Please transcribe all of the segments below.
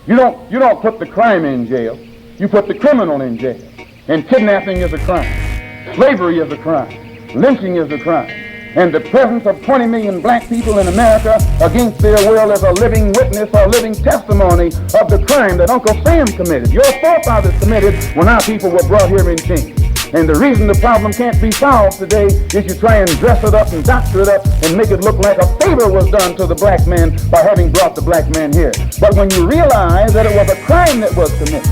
You don't put the crime in jail. You put the criminal in jail. And kidnapping is a crime. Slavery is a crime. Lynching is a crime. And the presence of 20 million black people in America against their will is a living witness or living testimony of the crime that Uncle Sam committed. Your forefathers committed when our people were brought here in chains. And the reason the problem can't be solved today is you try and dress it up and doctor it up and make it look like a favor was done to the black man by having brought the black man here. But when you realize that it was a crime that was committed,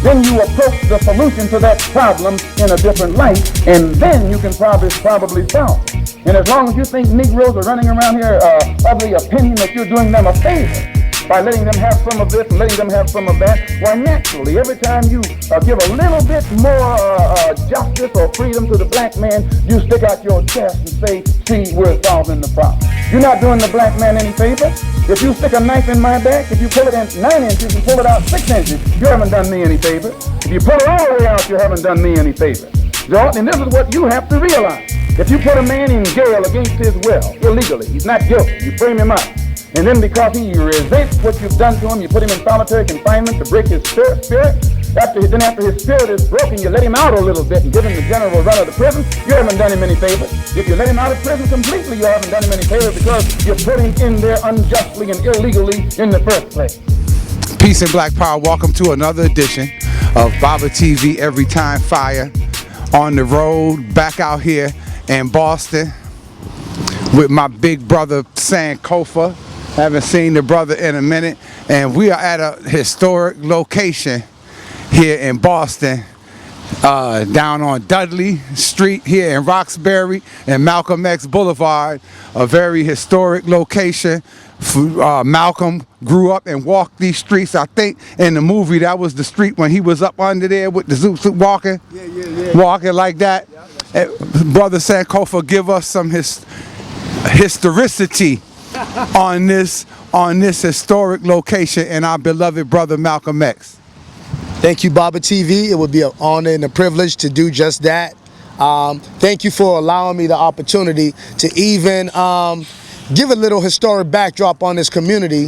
then you approach the solution to that problem in a different light, and then you can probably solve it. And as long as you think Negroes are running around here of the opinion that you're doing them a favor by letting them have some of this and letting them have some of that, why naturally, every time you give a little bit more justice or freedom to the black man, you stick out your chest and say, see, we're solving the problem. You're not doing the black man any favor. If you stick a knife in my back, if you pull it in 9 inches and pull it out 6 inches, you haven't done me any favor. If you pull it all the way out, you haven't done me any favor. And this is what you have to realize. If you put a man in jail against his will, illegally, he's not guilty, you frame him up. And then because he resents what you've done to him, you put him in solitary confinement to break his spirit. After his spirit is broken, you let him out a little bit and give him the general run of the prison. You haven't done him any favor. If you let him out of prison completely, you haven't done him any favor because you put him in there unjustly and illegally in the first place. Peace and Black Power. Welcome to another edition of BABATV Every Time Fire. On the road, back out here in Boston with my big brother Sankofa. Haven't seen the brother in a minute, and we are at a historic location here in Boston, down on Dudley Street here in Roxbury and Malcolm X Boulevard, a very historic location. Malcolm grew up and walked these streets. I think in the movie that was the street when he was up under there with the zoot suit walking, walking like that. Brother Sankofa, give us some historicity on this historic location and our beloved brother Malcolm X. Thank you, BABATV. It would be an honor and a privilege to do just that. Thank you for allowing me the opportunity to even give a little historic backdrop on this community,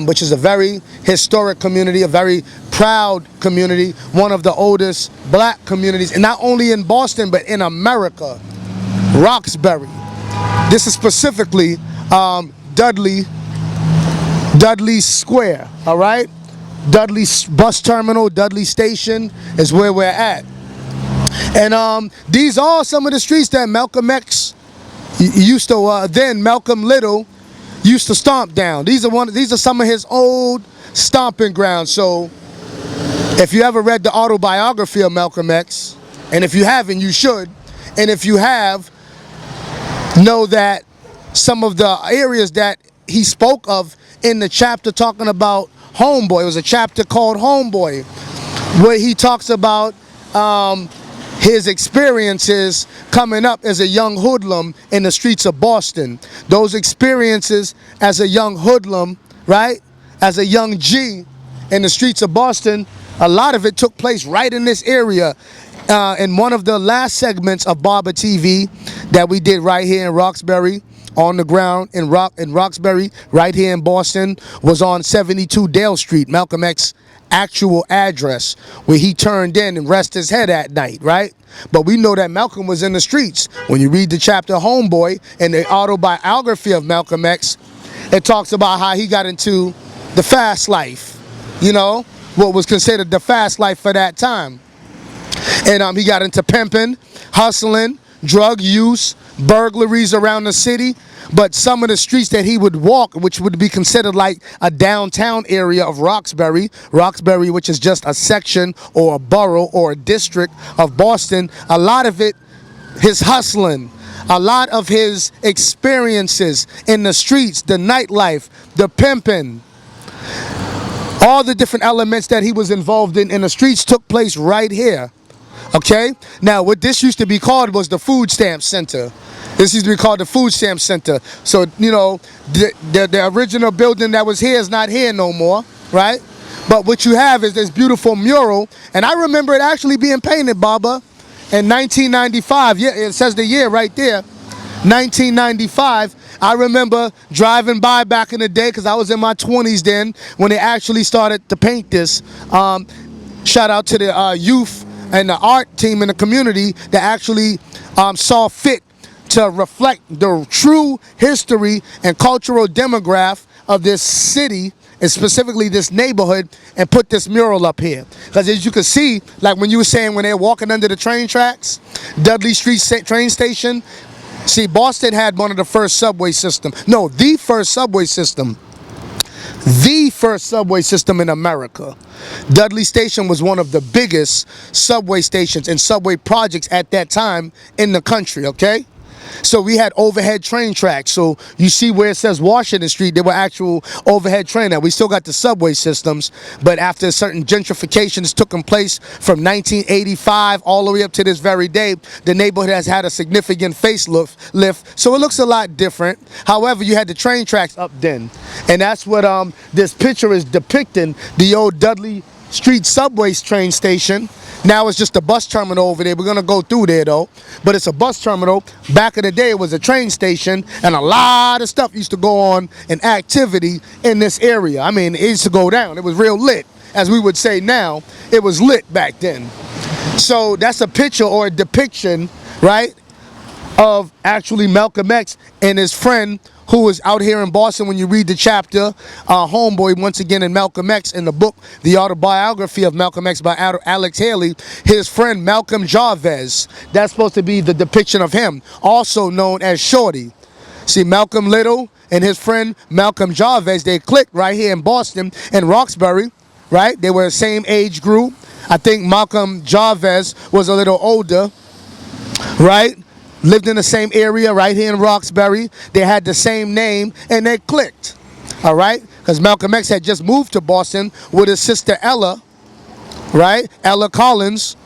which is a very historic community, a very proud community, one of the oldest black communities, and not only in Boston, but in America, Roxbury. This is specifically Dudley Square, all right? Dudley Bus Terminal, Dudley Station is where we're at. And these are some of the streets that Malcolm X used to, then Malcolm Little used to stomp down. These are some of his old stomping grounds. So if you ever read the autobiography of Malcolm X, and if you haven't, you should, and if you have, know that some of the areas that he spoke of in the chapter talking about Homeboy, it was a chapter called Homeboy, where he talks about his experiences coming up as a young hoodlum in the streets of Boston. Those experiences as a young hoodlum, right, as a young G in the streets of Boston, a lot of it took place right in this area. In one of the last segments of BABATV that we did right here in Roxbury, on the ground in Roxbury, right here in Boston, was on 72 Dale Street, Malcolm X's actual address, where he turned in and rested his head at night, right? But we know that Malcolm was in the streets. When you read the chapter Homeboy in the autobiography of Malcolm X, it talks about how he got into the fast life, you know, what was considered the fast life for that time. And he got into pimping, hustling, drug use, burglaries around the city. But some of the streets that he would walk, which would be considered like a downtown area of Roxbury, which is just a section or a borough or a district of Boston, a lot of it, his hustling, a lot of his experiences in the streets, the nightlife, the pimping, all the different elements that he was involved in the streets took place right here. Okay? Now, what this used to be called was the Food Stamp Center. This used to be called the Food Stamp Center. So, you know, the original building that was here is not here no more, right? But what you have is this beautiful mural, and I remember it actually being painted, Baba, in 1995. Yeah, it says the year right there, 1995. I remember driving by back in the day, because I was in my 20s then, when they actually started to paint this. Shout out to the youth and the art team in the community that actually saw fit to reflect the true history and cultural demographic of this city, and specifically this neighborhood, and put this mural up here. Because as you can see, like when you were saying, when they're walking under the train tracks, Dudley Street train station, see, Boston had one of the first subway system. No, the first subway system. The first subway system in America. Dudley Station was one of the biggest subway stations and subway projects at that time in the country, okay? So we had overhead train tracks. So you see where it says Washington Street, there were actual overhead train. Now we still got the subway systems, but after certain gentrifications took place from 1985 all the way up to this very day, the neighborhood has had a significant facelift. So it looks a lot different. However, you had the train tracks up then. And that's what this picture is depicting, the old Dudley Street subway train station. Now it's just a bus terminal over there. We're going to go through there, though. But it's a bus terminal. Back in the day, it was a train station, and a lot of stuff used to go on in activity in this area. I mean, it used to go down. It was real lit. As we would say now, it was lit back then. So that's a picture or a depiction, right, of actually Malcolm X and his friend who was out here in Boston. When you read the chapter, homeboy, once again, in Malcolm X, in the book, The Autobiography of Malcolm X by Alex Haley, his friend Malcolm Jarvis, that's supposed to be the depiction of him, also known as Shorty. See, Malcolm Little and his friend Malcolm Jarvis, they clicked right here in Boston, in ROXBURY, right? They were the same age group. I think Malcolm Jarvis was a little older, right? Lived in the same area right here in ROXBURY. They had the same name, and they clicked, all right? Because Malcolm X had just moved to Boston with his sister Ella, right? Ella Collins,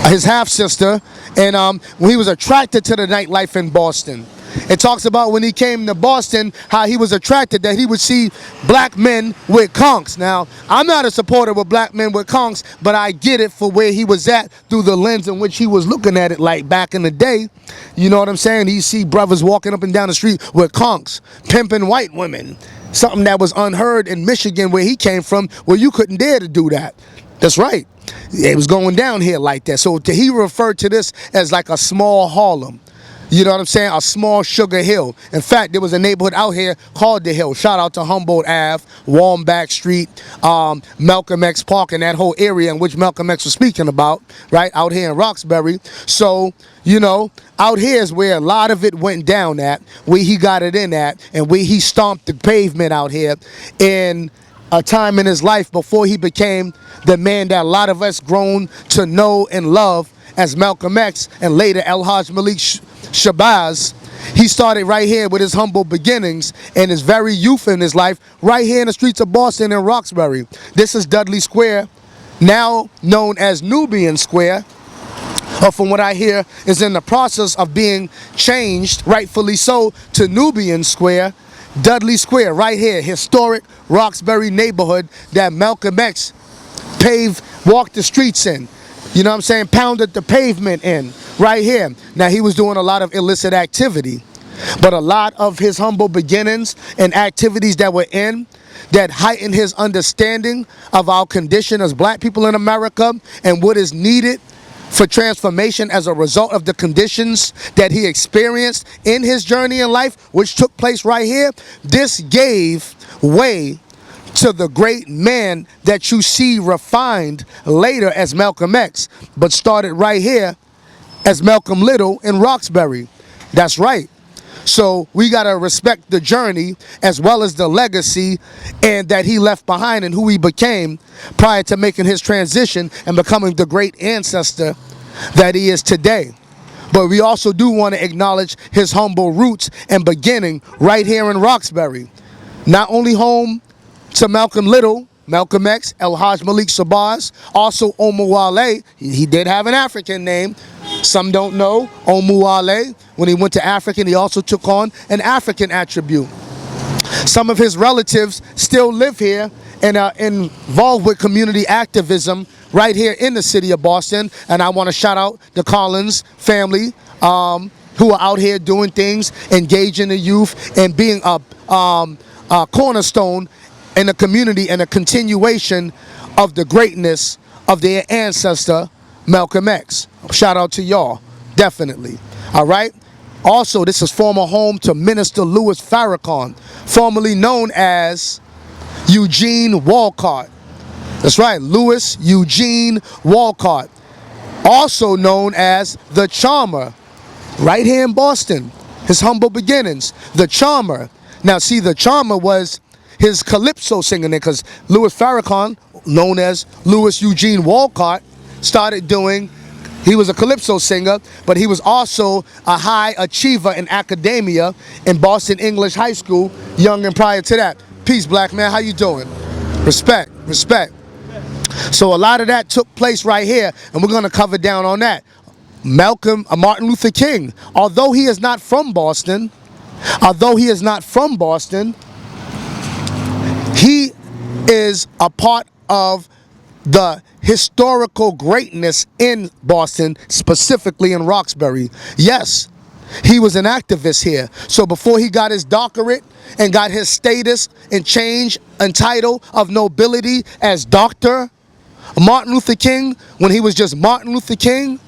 his half-sister, and he was attracted to the nightlife in Boston. It talks about when he came to Boston, how he was attracted that he would see black men with conchs. Now, I'm not a supporter of black men with conchs, but I get it for where he was at through the lens in which he was looking at it, like back in the day. You know what I'm saying? You see brothers walking up and down the street with conchs, pimping white women. Something that was unheard in Michigan, where he came from, where you couldn't dare to do that. That's right. It was going down here like that. So he referred to this as like a small Harlem. You know what I'm saying? A small Sugar Hill. In fact, there was a neighborhood out here called The Hill. Shout out to Humboldt Ave, Walmbach Street, Malcolm X Park, and that whole area in which Malcolm X was speaking about, right? Out here in ROXBURY. So, you know, out here is where a lot of it went down at, where he got it in at, and where he stomped the pavement out here in a time in his life before he became the man that a lot of us grown to know and love as Malcolm X, and later El-Hajj Malik Shabazz. He started right here with his humble beginnings and his very youth in his life, right here in the streets of Boston and ROXBURY. This is Dudley Square, now known as Nubian Square, or from what I hear is in the process of being changed, rightfully so, to Nubian Square. Dudley Square, right here, historic ROXBURY neighborhood that Malcolm X walked the streets in. You know what I'm saying? Pounded the pavement in, right here. Now, he was doing a lot of illicit activity, but a lot of his humble beginnings and activities that were in that heightened his understanding of our condition as black people in America and what is needed for transformation as a result of the conditions that he experienced in his journey in life, which took place right here. This gave way to the great man that you see refined later as Malcolm X, but started right here as Malcolm Little in ROXBURY. That's right. So we got to respect the journey as well as the legacy and that he left behind and who he became prior to making his transition and becoming the great ancestor that he is today. But we also do want to acknowledge his humble roots and beginning right here in ROXBURY. Not only home to Malcolm Little, Malcolm X, El-Hajj Malik Shabazz, also Omuwale. He did have an African name. Some don't know. Omuwale, when he went to Africa, he also took on an African attribute. Some of his relatives still live here and are involved with community activism right here in the city of Boston. And I want to shout out the Collins family, who are out here doing things, engaging the youth, and being a cornerstone in the community and a continuation of the greatness of their ancestor, Malcolm X. Shout out to y'all, definitely. All right? Also, this is former home to Minister Louis Farrakhan, formerly known as Eugene Walcott. That's right, Louis Eugene Walcott, also known as the Charmer, right here in Boston. His humble beginnings, the Charmer. Now, see, the Charmer was his calypso singer, because Louis Farrakhan, known as Louis Eugene Walcott, started doing. He was a calypso singer, but he was also a high achiever in academia in Boston English High School, young and prior to that. Peace, black man, how you doing? Respect, respect. So a lot of that took place right here, and we're gonna cover down on that. Martin Luther King, although he is not from Boston, he is a part of the historical greatness in Boston, specifically in Roxbury. Yes, he was an activist here. So before he got his doctorate and got his status and change and title of nobility as Dr. Martin Luther King, when he was just Martin Luther King,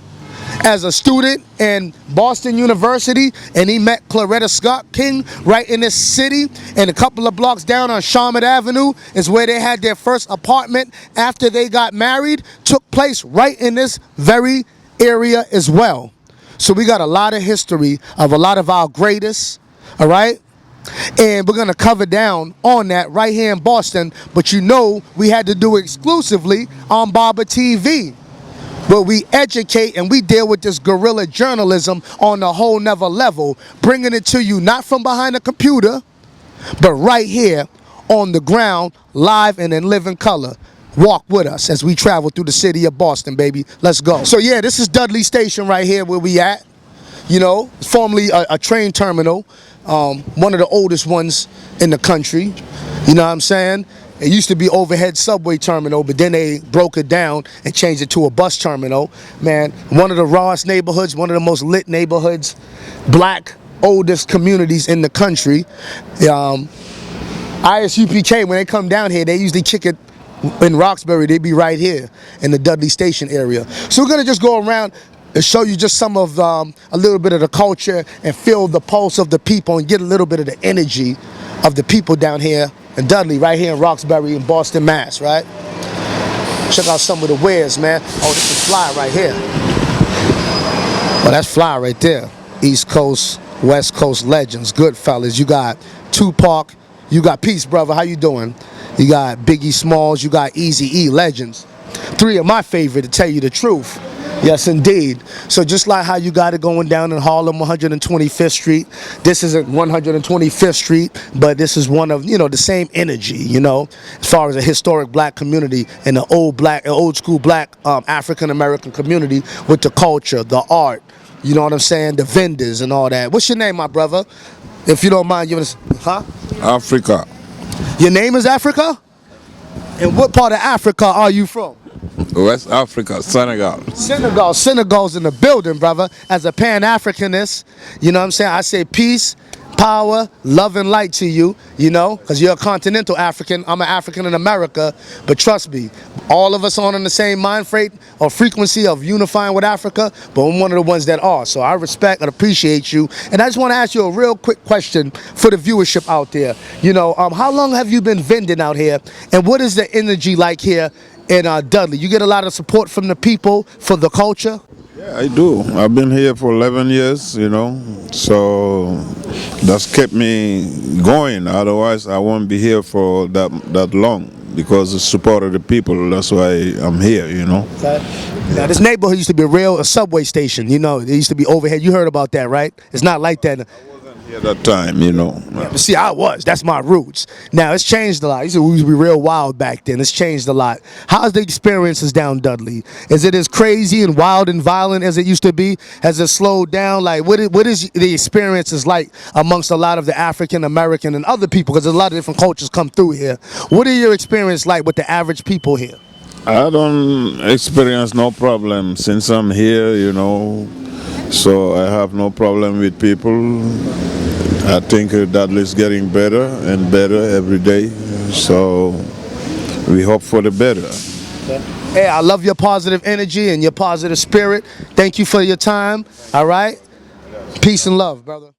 as a student in Boston University, and he met Coretta Scott King right in this city, and a couple of blocks down on Charlotte Avenue is where they had their first apartment after they got married, took place right in this very area as well. So we got a lot of history of a lot of our greatest, all right? And we're gonna cover down on that right here in Boston, but you know we had to do it exclusively on BABATV, where we educate and we deal with this guerrilla journalism on a whole nother level, bringing it to you not from behind a computer, but right here on the ground, live and in living color. Walk with us as we travel through the city of Boston, baby. Let's go. So yeah, this is Dudley Station right here where we at. You know, it's formerly a train terminal, one of the oldest ones in the country. You know what I'm saying? It used to be overhead subway terminal, but then they broke it down and changed it to a bus terminal. Man, one of the rawest neighborhoods, one of the most lit neighborhoods, black, oldest communities in the country. ISUPK, when they come down here, they usually kick it in Roxbury. They be right here in the Dudley Station area. So we're gonna just go around and show you just some of a little bit of the culture and feel the pulse of the people and get a little bit of the energy of the people down here in Dudley, right here in Roxbury in Boston, Mass, right? Check out some of the wares, man. Oh, this is fly right here. Oh, that's fly right there. East Coast, West Coast legends, good fellas. You got Tupac, you got Peace, brother, how you doing? You got Biggie Smalls, you got Eazy-E, legends. Three of my favorite, to tell you the truth. Yes, indeed. So just like how you got it going down in Harlem, 125th Street, this isn't 125th Street, but this is one of, you know, the same energy, you know, as far as a historic black community and the old school black African-American community with the culture, the art, you know what I'm saying, the vendors and all that. What's your name, my brother? If you don't mind giving us, Africa. Your name is Africa? And what part of Africa are you from? West Africa, Senegal. Senegal's in the building, brother. As a Pan-Africanist, you know what I'm saying? I say peace, power, love, and light to you, you know, because you're a continental African. I'm an African in America, but trust me, all of us on the same mind freight or frequency of unifying with Africa, but I'm one of the ones that are. So I respect and appreciate you. And I just want to ask you a real quick question for the viewership out there. You know, how long have you been vending out here, and what is the energy like here in Dudley? You get a lot of support from the people for the culture? Yeah, I do. I've been here for 11 years, you know, so that's kept me going. Otherwise, I won't be here for that long, because the support of the people, that's why I'm here, you know. Okay. Now, this neighborhood used to be a subway station, you know. It used to be overhead. You heard about that, right? It's not like that. At that time, you know. Yeah, but see, that's my roots. Now, it's changed a lot. We used to be real wild back then. It's changed a lot. How's the experiences down Dudley? Is it as crazy and wild and violent as it used to be? Has it slowed down? Like, what is the experiences like amongst a lot of the African American and other people? Because a lot of different cultures come through here. What are your experience like with the average people here? I don't experience no problem since I'm here, you know. So I have no problem with people. I think Dudley's getting better and better every day. So we hope for the better. Hey, I love your positive energy and your positive spirit. Thank you for your time. All right? Peace and love, brother.